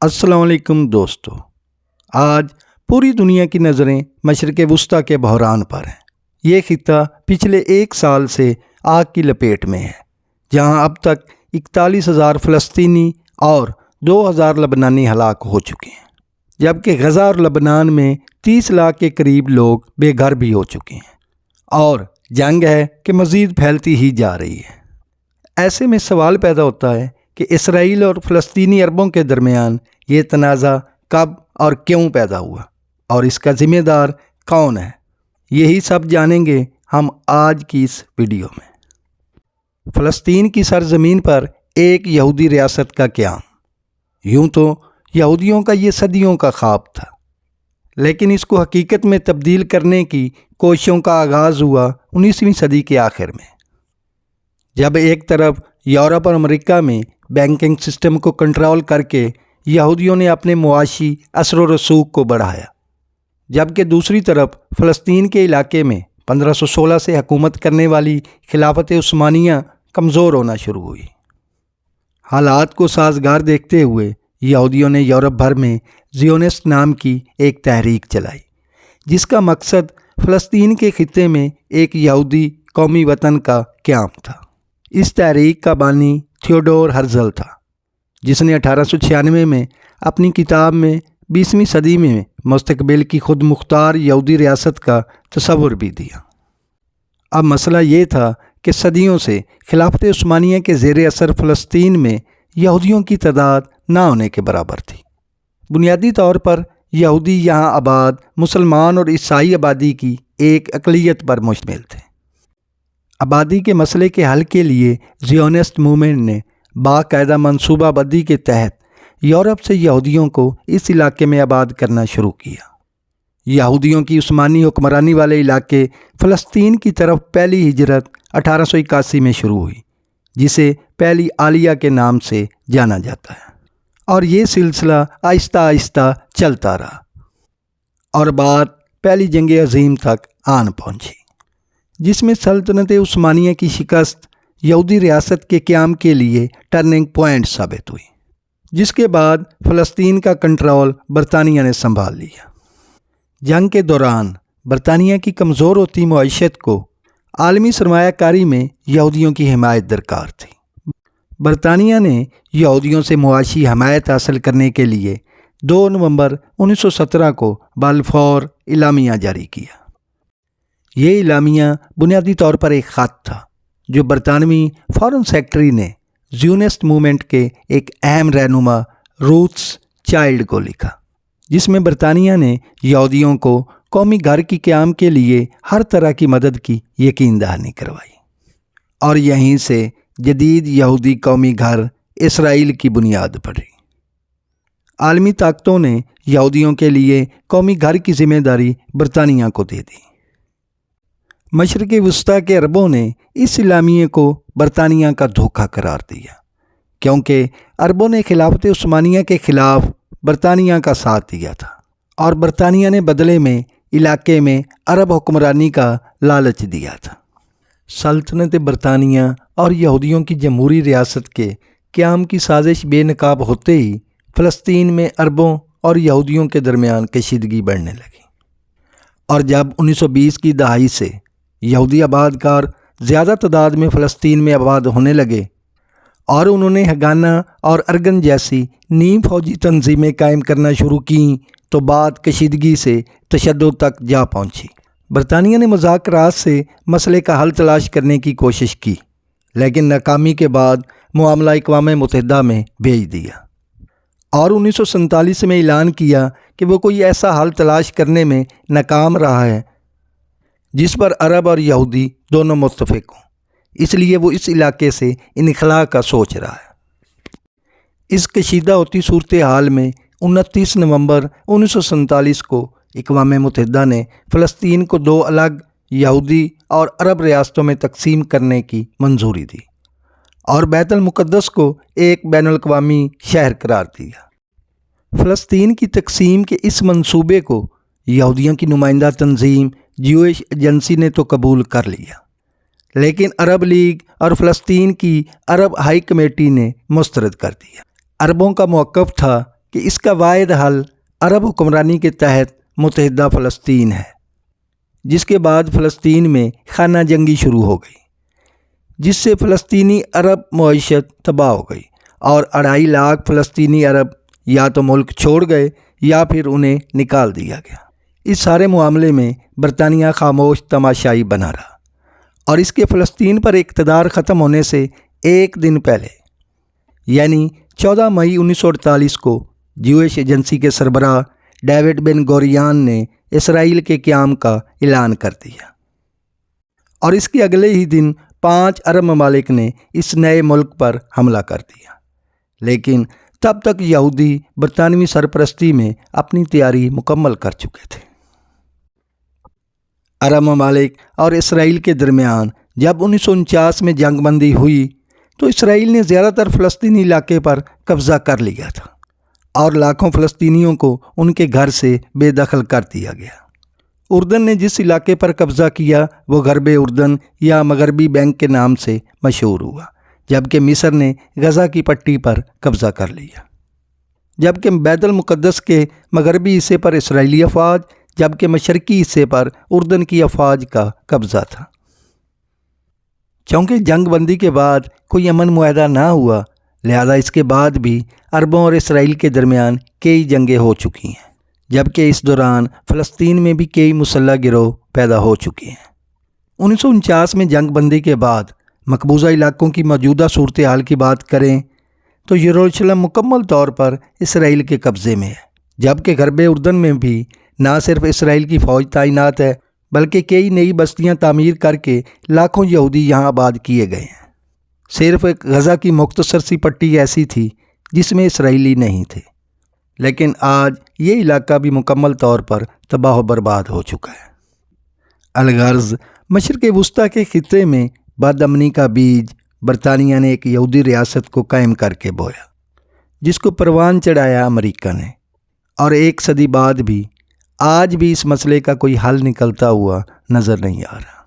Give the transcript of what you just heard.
السلام علیکم دوستو، آج پوری دنیا کی نظریں مشرق وسطیٰ کے بحران پر ہیں۔ یہ خطہ پچھلے ایک سال سے آگ کی لپیٹ میں ہے، جہاں اب تک 41,000 فلسطینی اور 2,000 لبنانی ہلاک ہو چکے ہیں، جبکہ غزہ اور لبنان میں 30 لاکھ کے قریب لوگ بے گھر بھی ہو چکے ہیں، اور جنگ ہے کہ مزید پھیلتی ہی جا رہی ہے۔ ایسے میں سوال پیدا ہوتا ہے کہ اسرائیل اور فلسطینی عربوں کے درمیان یہ تنازع کب اور کیوں پیدا ہوا، اور اس کا ذمہ دار کون ہے؟ یہی سب جانیں گے ہم آج کی اس ویڈیو میں۔ فلسطین کی سرزمین پر ایک یہودی ریاست کا قیام۔ یوں تو یہودیوں کا یہ صدیوں کا خواب تھا، لیکن اس کو حقیقت میں تبدیل کرنے کی کوششوں کا آغاز ہوا 19ویں صدی کے آخر میں، جب ایک طرف یورپ اور امریکہ میں بینکنگ سسٹم کو کنٹرول کر کے یہودیوں نے اپنے معاشی اثر و رسوخ کو بڑھایا، جبکہ دوسری طرف فلسطین کے علاقے میں 1516 سے حکومت کرنے والی خلافت عثمانیہ کمزور ہونا شروع ہوئی۔ حالات کو سازگار دیکھتے ہوئے یہودیوں نے یورپ بھر میں زیونسٹ نام کی ایک تحریک چلائی، جس کا مقصد فلسطین کے خطے میں ایک یہودی قومی وطن کا قیام تھا۔ اس تحریک کا بانی تھیوڈور ہرزل تھا، جس نے 1896 میں اپنی کتاب میں 20ویں صدی میں مستقبل کی خود مختار یہودی ریاست کا تصور بھی دیا۔ اب مسئلہ یہ تھا کہ صدیوں سے خلافت عثمانیہ کے زیر اثر فلسطین میں یہودیوں کی تعداد نہ ہونے کے برابر تھی۔ بنیادی طور پر یہودی یہاں آباد مسلمان اور عیسائی آبادی کی ایک اقلیت پر مشتمل تھے۔ آبادی کے مسئلے کے حل کے لیے زیونسٹ موومنٹ نے باقاعدہ منصوبہ بندی کے تحت یورپ سے یہودیوں کو اس علاقے میں آباد کرنا شروع کیا۔ یہودیوں کی عثمانی حکمرانی والے علاقے فلسطین کی طرف پہلی ہجرت 1881 میں شروع ہوئی، جسے پہلی عالیہ کے نام سے جانا جاتا ہے، اور یہ سلسلہ آہستہ آہستہ چلتا رہا، اور بات پہلی جنگ عظیم تک آن پہنچی، جس میں سلطنت عثمانیہ کی شکست یہودی ریاست کے قیام کے لیے ٹرننگ پوائنٹ ثابت ہوئی، جس کے بعد فلسطین کا کنٹرول برطانیہ نے سنبھال لیا۔ جنگ کے دوران برطانیہ کی کمزور ہوتی معیشت کو عالمی سرمایہ کاری میں یہودیوں کی حمایت درکار تھی۔ برطانیہ نے یہودیوں سے معاشی حمایت حاصل کرنے کے لیے 2 نومبر 1917 کو بلفور اعلامیہ جاری کیا۔ یہ اعلامیہ بنیادی طور پر ایک خط تھا جو برطانوی فارن سیکرٹری نے زیونسٹ موومنٹ کے ایک اہم رہنما روتس چائلڈ کو لکھا، جس میں برطانیہ نے یہودیوں کو قومی گھر کی قیام کے لیے ہر طرح کی مدد کی یقین دہانی کروائی، اور یہیں سے جدید یہودی قومی گھر اسرائیل کی بنیاد پڑی۔ عالمی طاقتوں نے یہودیوں کے لیے قومی گھر کی ذمہ داری برطانیہ کو دے دی۔ مشرق وسطیٰ کے عربوں نے اس اعلامیے کو برطانیہ کا دھوکہ قرار دیا، کیونکہ عربوں نے خلافت عثمانیہ کے خلاف برطانیہ کا ساتھ دیا تھا، اور برطانیہ نے بدلے میں علاقے میں عرب حکمرانی کا لالچ دیا تھا۔ سلطنت برطانیہ اور یہودیوں کی جمہوری ریاست کے قیام کی سازش بے نقاب ہوتے ہی فلسطین میں عربوں اور یہودیوں کے درمیان کشیدگی بڑھنے لگی، اور جب 1920 کی دہائی سے یہودی آباد کار زیادہ تعداد میں فلسطین میں آباد ہونے لگے، اور انہوں نے ہگانا اور ارگن جیسی نیم فوجی تنظیمیں قائم کرنا شروع کیں، تو بات کشیدگی سے تشدد تک جا پہنچی۔ برطانیہ نے مذاکرات سے مسئلے کا حل تلاش کرنے کی کوشش کی، لیکن ناکامی کے بعد معاملہ اقوام متحدہ میں بھیج دیا، اور 1947 میں اعلان کیا کہ وہ کوئی ایسا حل تلاش کرنے میں ناکام رہا ہے جس پر عرب اور یہودی دونوں متفق ہوں، اس لیے وہ اس علاقے سے انخلاء کا سوچ رہا ہے۔ اس کشیدہ ہوتی صورتحال میں 29 نومبر 1947 کو اقوام متحدہ نے فلسطین کو 2 الگ یہودی اور عرب ریاستوں میں تقسیم کرنے کی منظوری دی، اور بیت المقدس کو ایک بین الاقوامی شہر قرار دیا۔ فلسطین کی تقسیم کے اس منصوبے کو یہودیوں کی نمائندہ تنظیم جیوش ایجنسی نے تو قبول کر لیا، لیکن عرب لیگ اور فلسطین کی عرب ہائی کمیٹی نے مسترد کر دیا۔ عربوں کا موقف تھا کہ اس کا واحد حل عرب حکمرانی کے تحت متحدہ فلسطین ہے، جس کے بعد فلسطین میں خانہ جنگی شروع ہو گئی، جس سے فلسطینی عرب معیشت تباہ ہو گئی اور 2.5 لاکھ فلسطینی عرب یا تو ملک چھوڑ گئے یا پھر انہیں نکال دیا گیا۔ اس سارے معاملے میں برطانیہ خاموش تماشائی بنا رہا، اور اس کے فلسطین پر اقتدار ختم ہونے سے ایک دن پہلے یعنی 14 مئی 1948 کو جیوش ایجنسی کے سربراہ ڈیوڈ بن گوریان نے اسرائیل کے قیام کا اعلان کر دیا، اور اس کے اگلے ہی دن 5 عرب ممالک نے اس نئے ملک پر حملہ کر دیا، لیکن تب تک یہودی برطانوی سرپرستی میں اپنی تیاری مکمل کر چکے تھے۔ عرب ممالک اور اسرائیل کے درمیان جب 1949 میں جنگ بندی ہوئی تو اسرائیل نے زیادہ تر فلسطینی علاقے پر قبضہ کر لیا تھا، اور لاکھوں فلسطینیوں کو ان کے گھر سے بے دخل کر دیا گیا۔ اردن نے جس علاقے پر قبضہ کیا وہ غرب اردن یا مغربی بینک کے نام سے مشہور ہوا، جبکہ مصر نے غزہ کی پٹی پر قبضہ کر لیا، جبکہ بیت المقدس کے مغربی حصے پر اسرائیلی افواج، جبکہ مشرقی حصے پر اردن کی افواج کا قبضہ تھا۔ چونکہ جنگ بندی کے بعد کوئی امن معاہدہ نہ ہوا، لہذا اس کے بعد بھی عربوں اور اسرائیل کے درمیان کئی جنگیں ہو چکی ہیں، جبکہ اس دوران فلسطین میں بھی کئی مسلح گروہ پیدا ہو چکے ہیں۔ 1949 میں جنگ بندی کے بعد مقبوضہ علاقوں کی موجودہ صورتحال کی بات کریں تو یروشلم مکمل طور پر اسرائیل کے قبضے میں ہے، جبکہ غرب اردن میں بھی نہ صرف اسرائیل کی فوج تعینات ہے بلکہ کئی نئی بستیاں تعمیر کر کے لاکھوں یہودی یہاں آباد کیے گئے ہیں۔ صرف ایک غزہ کی مختصر سی پٹی ایسی تھی جس میں اسرائیلی نہیں تھے، لیکن آج یہ علاقہ بھی مکمل طور پر تباہ و برباد ہو چکا ہے۔ الغرض مشرق وسطیٰ کے خطے میں بد امنی کا بیج برطانیہ نے ایک یہودی ریاست کو قائم کر کے بویا، جس کو پروان چڑھایا امریکہ نے، اور 1 صدی بعد بھی آج بھی اس مسئلے کا کوئی حل نکلتا ہوا نظر نہیں آ رہا۔